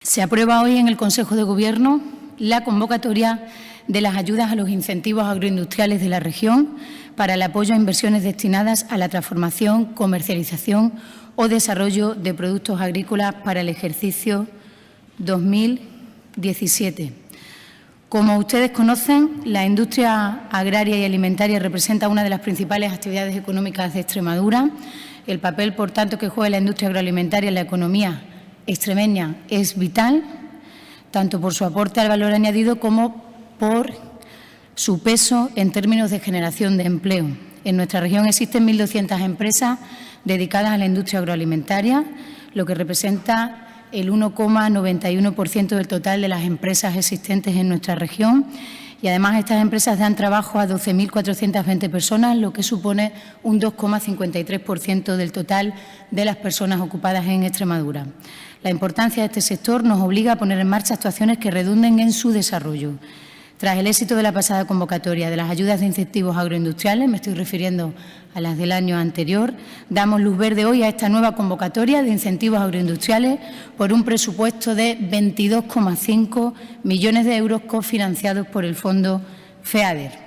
Se aprueba hoy en el Consejo de Gobierno la convocatoria de las ayudas a los incentivos agroindustriales de la región para el apoyo a inversiones destinadas a la transformación, comercialización o desarrollo de productos agrícolas para el ejercicio 2017. Como ustedes conocen, la industria agraria y alimentaria representa una de las principales actividades económicas de Extremadura. El papel, por tanto, que juega la industria agroalimentaria en la economía extremeña es vital, tanto por su aporte al valor añadido como por su peso en términos de generación de empleo. En nuestra región existen 1.200 empresas dedicadas a la industria agroalimentaria, lo que representa el 1,91% del total de las empresas existentes en nuestra región. Y además estas empresas dan trabajo a 12.420 personas, lo que supone un 2,53% del total de las personas ocupadas en Extremadura. La importancia de este sector nos obliga a poner en marcha actuaciones que redunden en su desarrollo. Tras el éxito de la pasada convocatoria de las ayudas de incentivos agroindustriales, me estoy refiriendo a las del año anterior, damos luz verde hoy a esta nueva convocatoria de incentivos agroindustriales por un presupuesto de 22,5 millones de euros cofinanciados por el Fondo FEADER.